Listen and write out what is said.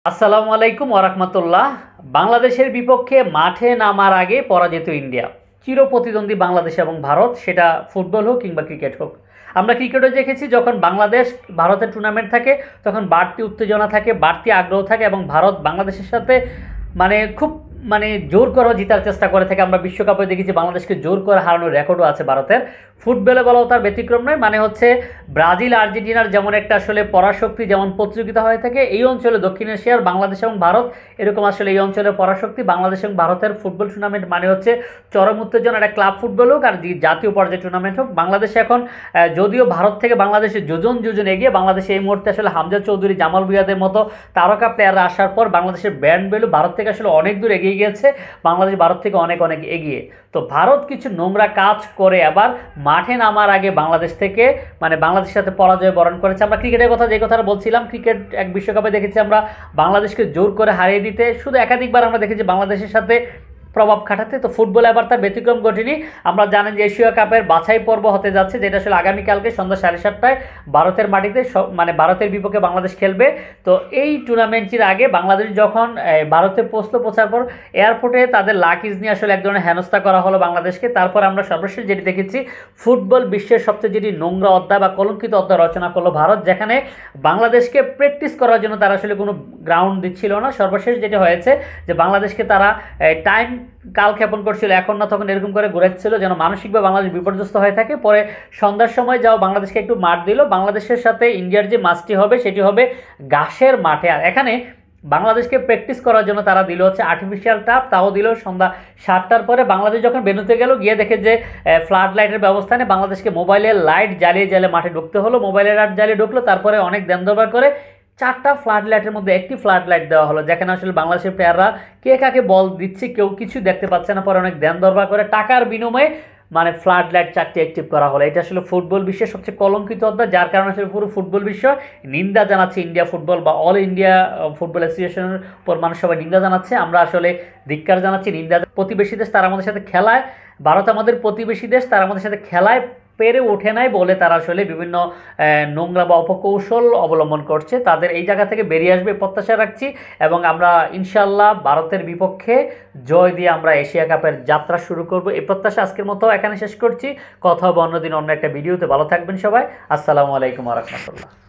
আসসালামু আলাইকুম ওরহমতুল্লাহ। বাংলাদেশের বিপক্ষে মাঠে নামার আগে পরাজিত ইন্ডিয়া, চিরপ্রতিদ্বন্দ্বী বাংলাদেশ এবং ভারত, সেটা ফুটবল হোক কিংবা ক্রিকেট হোক। আমরা ক্রিকেটও দেখেছি, যখন বাংলাদেশ ভারতের টুর্নামেন্ট থাকে তখন বাড়তি উত্তেজনা থাকে, বাড়তি আগ্রহ থাকে এবং ভারত বাংলাদেশের সাথে খুব জোর করে জেতার চেষ্টা করে থাকে। আমরা বিশ্বকাপে দেখেছি বাংলাদেশকে জোর করে হারানোর রেকর্ডও আছে ভারতের। ফুটবলে বলাও তার ব্যতিক্রম নয়। হচ্ছে ব্রাজিল আর্জেন্টিনার যেমন একটা আসলে পরাশক্তি, যেমন প্রতিযোগিতা হয়ে থাকে এই অঞ্চলে, দক্ষিণ এশিয়ার বাংলাদেশ এবং ভারত এরকম আসলে এই অঞ্চলের পরাশক্তি। বাংলাদেশ এবং ভারতের ফুটবল টুর্নামেন্ট হচ্ছে চরম উত্তেজনার একটা ক্লাব ফুটবল হোক আর জাতীয় পর্যায়ে টুর্নামেন্ট হোক। বাংলাদেশে এখন যদিও ভারত থেকে বাংলাদেশে যোজন এগিয়ে, বাংলাদেশে এই মুহূর্তে আসলে হামজা চৌধুরী, জামাল ভুঁইয়াদের মতো তারকা প্লেয়াররা আসার পর বাংলাদেশের ব্র্যান্ড ভ্যালু ভারত থেকে আসলে অনেক দূর এগিয়ে গিয়েছে। বাংলাদেশ ভারত থেকে অনেক এগিয়ে। তো ভারত কিছু নোংরা কাজ করে আবার মাঠে নামার আগে বাংলাদেশ থেকে বাংলাদেশের সাথে পরাজয় বরণ করেছে। আমরা ক্রিকেটের কথা যে কথাটা বলছিলাম, ক্রিকেট এক বিশ্বকাপে দেখেছি আমরা বাংলাদেশকে জোর করে হারিয়ে দিতে, শুধু একাধিকবার আমরা দেখেছি বাংলাদেশের সাথে প্রভাব খাটাতে। তো ফুটবলে আবার তার ব্যতিক্রম ঘটেনি। আমরা জানেন যে এশিয়া কাপের বাছাই পর্ব হতে যাচ্ছে, যেটা আসলে আগামীকালকে সন্ধ্যা 7:30টায় ভারতের মাটিতে ভারতের বিপক্ষে বাংলাদেশ খেলবে। তো এই টুর্নামেন্টটির আগে বাংলাদেশ যখন ভারতে পৌঁছার পর এয়ারপোর্টে তাদের লাকিজ নিয়ে আসলে এক ধরনের হেনস্থা করা হলো বাংলাদেশকে। তারপর আমরা সর্বশেষ যেটি দেখেছি, ফুটবল বিশ্বের সবচেয়ে যেটি নোংরা অধ্যায় বা কলঙ্কিত অধ্যায় রচনা করলো ভারত, যেখানে বাংলাদেশকে প্র্যাকটিস করার জন্য তারা আসলে কোনো গ্রাউন্ড দিচ্ছিল না। সর্বশেষ যেটি হয়েছে যে বাংলাদেশকে তারা টাইম কালক্ষেপণ করছিল, এখন না তখন এরকম করে ঘুরাচ্ছিল যেন মানসিকভাবে বাংলাদেশ বিপর্যস্ত হয়ে থাকে। পরে সন্ধ্যার সময় যাও বাংলাদেশকে একটু মাঠ দিল। বাংলাদেশের সাথে ইন্ডিয়ার যে ম্যাচটি হবে সেটি হবে ঘাসের মাঠে। আর এখানে বাংলাদেশকে প্র্যাকটিস করার জন্য তারা দিল হচ্ছে আর্টিফিশিয়াল টার্ফ, তাও দিল সন্ধ্যা 7টার পরে। বাংলাদেশ যখন বেনুতে গেল, গিয়ে দেখে যে ফ্লাড লাইটের ব্যবস্থা নেই, বাংলাদেশকে মোবাইলের লাইট জ্বালিয়ে মাঠে ঢুকতে হলো। মোবাইলের লাইট জ্বালিয়ে ঢুকলো, তারপরে অনেক দেন দরবার করে 4টা ফ্লাড লাইটের মধ্যে একটি ফ্লাড লাইট দেওয়া হলো, যেখানে আসলে বাংলাদেশের প্লেয়াররা কে কাকে বল দিচ্ছে কেউ কিছু দেখতে পাচ্ছে না। পরে অনেক দেন দরবার করে টাকার বিনিময়ে ফ্লাড লাইট 4টি অ্যাক্টিভ করা হলো। এটা আসলে ফুটবল বিশ্বের সবচেয়ে কলঙ্কিত অধ্যায়, যার কারণে আসলে পুরো ফুটবল বিশ্ব নিন্দা জানাচ্ছে ইন্ডিয়া ফুটবল বা অল ইন্ডিয়া ফুটবল অ্যাসোসিয়েশনের পর মানুষ সবাই নিন্দা জানাচ্ছে। আমরা আসলে ধিক্কার জানাচ্ছি। নিন্দা প্রতিবেশী দেশ তারা আমাদের সাথে খেলায়, ভারত আমাদের প্রতিবেশী দেশ, তারা আমাদের সাথে খেলায় পেরে ওঠে নাই বলে তারা আসলে বিভিন্ন নোংরা বা অপকৌশল অবলম্বন করছে। তাদের এই জায়গা থেকে বেরিয়ে আসবে প্রত্যাশা রাখছি এবং আমরা ইনশাল্লাহ ভারতের বিপক্ষে জয় দিয়ে আমরা এশিয়া কাপের যাত্রা শুরু করব, এই প্রত্যাশা আজকের মতো এখানে শেষ করছি। কথা হবে অন্যদিন অন্য একটা ভিডিওতে। ভালো থাকবেন সবাই। আসসালামু আলাইকুম ওয়া রাহমাতুল্লাহ।